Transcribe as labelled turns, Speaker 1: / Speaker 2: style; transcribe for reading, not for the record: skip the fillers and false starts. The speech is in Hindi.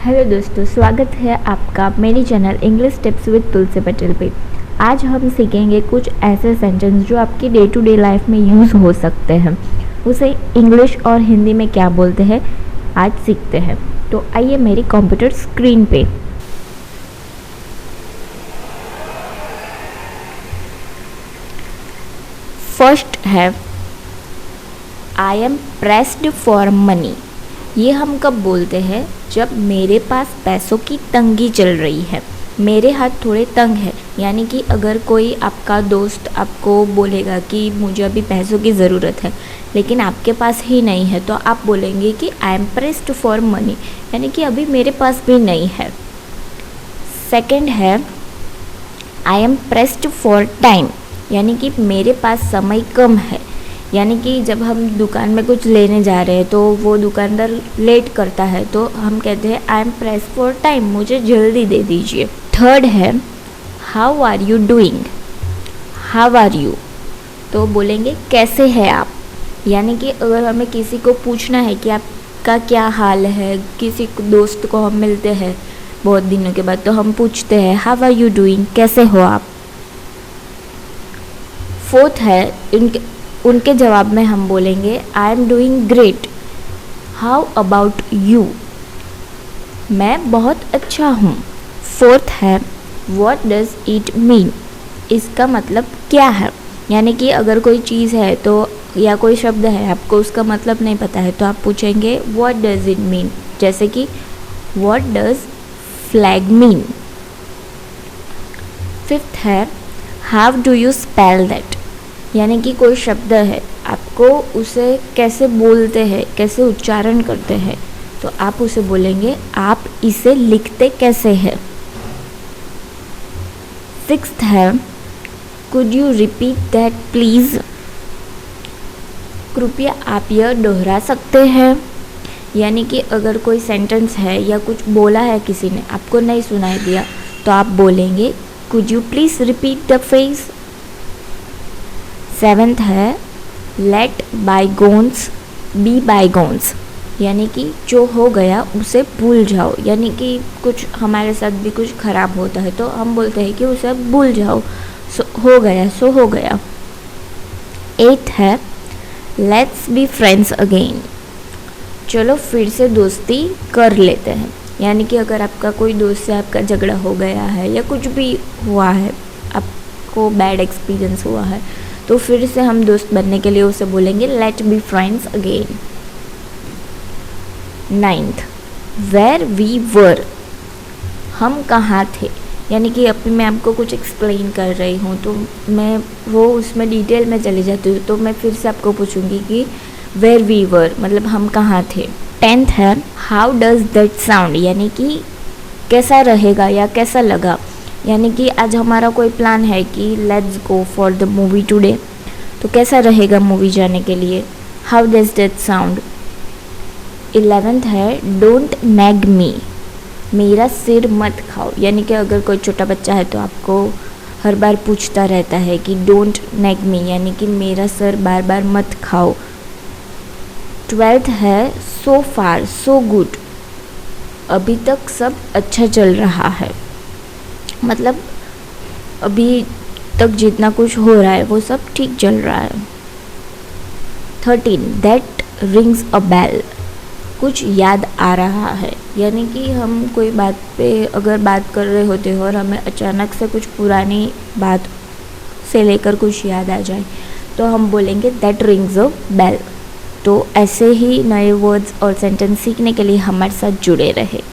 Speaker 1: हेलो दोस्तों, स्वागत है आपका मेरी चैनल इंग्लिश टिप्स विद तुलसी पटेल पे। आज हम सीखेंगे कुछ ऐसे सेंटेंस जो आपकी डे टू डे लाइफ में यूज़ हो सकते हैं। उसे इंग्लिश और हिंदी में क्या बोलते हैं आज सीखते हैं। तो आइए मेरी कंप्यूटर स्क्रीन पे। फर्स्ट है I am pressed for money. ये हम कब बोलते हैं? जब मेरे पास पैसों की तंगी चल रही है, मेरे हाथ थोड़े तंग है। यानी कि अगर कोई आपका दोस्त आपको बोलेगा कि मुझे अभी पैसों की ज़रूरत है लेकिन आपके पास ही नहीं है, तो आप बोलेंगे कि I am pressed for money, यानी कि अभी मेरे पास भी नहीं है। सेकंड है I am pressed for time, यानी कि मेरे पास समय कम है। यानी कि जब हम दुकान में कुछ लेने जा रहे हैं तो वो दुकानदार लेट करता है, तो हम कहते हैं I am press for time, मुझे जल्दी दे दीजिए। थर्ड है how are you doing. How are you तो बोलेंगे कैसे हैं आप। यानी कि अगर हमें किसी को पूछना है कि आपका क्या हाल है, किसी दोस्त को हम मिलते हैं बहुत दिनों के बाद, तो हम पूछते हैं हाउ आर यू डूइंग, कैसे हो आप। फोर्थ है उनके जवाब में हम बोलेंगे I am doing great. How about you, मैं बहुत अच्छा हूँ। फोर्थ है व्हाट डज इट मीन, इसका मतलब क्या है। यानी कि अगर कोई चीज़ है तो या कोई शब्द है, आपको उसका मतलब नहीं पता है, तो आप पूछेंगे व्हाट डज इट मीन। जैसे कि what does flag mean. Fifth है how do you spell that, यानी कि कोई शब्द है, आपको उसे कैसे बोलते हैं, कैसे उच्चारण करते हैं, तो आप उसे बोलेंगे आप इसे लिखते कैसे हैं। सिक्स्थ है could you repeat that please, कृपया आप यह दोहरा सकते हैं। यानी कि अगर कोई सेंटेंस है या कुछ बोला है किसी ने, आपको नहीं सुनाई दिया, तो आप बोलेंगे could you please repeat the phrase. Seventh है लेट बाईगोन्स बी बाईगोन्स, यानी कि जो हो गया उसे भूल जाओ। यानी कि कुछ हमारे साथ भी कुछ ख़राब होता है तो हम बोलते हैं कि उसे भूल जाओ, हो गया सो हो गया। एथ है लेट्स बी फ्रेंड्स अगेन, चलो फिर से दोस्ती कर लेते हैं। यानी कि अगर आपका कोई दोस्त से आपका झगड़ा हो गया है या कुछ भी हुआ है, आपको बैड एक्सपीरियंस हुआ है, तो फिर से हम दोस्त बनने के लिए उसे बोलेंगे let be friends again. Ninth where we were, हम कहाँ थे। यानी कि अभी मैं आपको कुछ एक्सप्लेन कर रही हूँ तो मैं वो उसमें डिटेल में चली जाती हूँ, तो मैं फिर से आपको पूछूंगी कि वेयर वी वर मतलब हम कहाँ थे। टेंथ है हाउ डज दैट साउंड, यानी कि कैसा रहेगा या कैसा लगा। यानी कि आज हमारा कोई प्लान है कि let's go for the movie today, तो कैसा रहेगा मूवी जाने के लिए, how does that sound. 11th है डोंट नैग मी, मेरा सिर मत खाओ। यानी कि अगर कोई छोटा बच्चा है तो आपको हर बार पूछता रहता है कि डोंट नैग मी, यानी कि मेरा सर बार बार मत खाओ। 12th है सो फार सो गुड, अभी तक सब अच्छा चल रहा है, मतलब अभी तक जितना कुछ हो रहा है वो सब ठीक चल रहा है। 13 दैट रिंग्स अ बेल, कुछ याद आ रहा है। यानी कि हम कोई बात पे अगर बात कर रहे होते हो और हमें अचानक से कुछ पुरानी बात से लेकर कुछ याद आ जाए, तो हम बोलेंगे दैट रिंग्स अ बेल। तो ऐसे ही नए वर्ड्स और सेंटेंस सीखने के लिए हमारे साथ जुड़े रहे।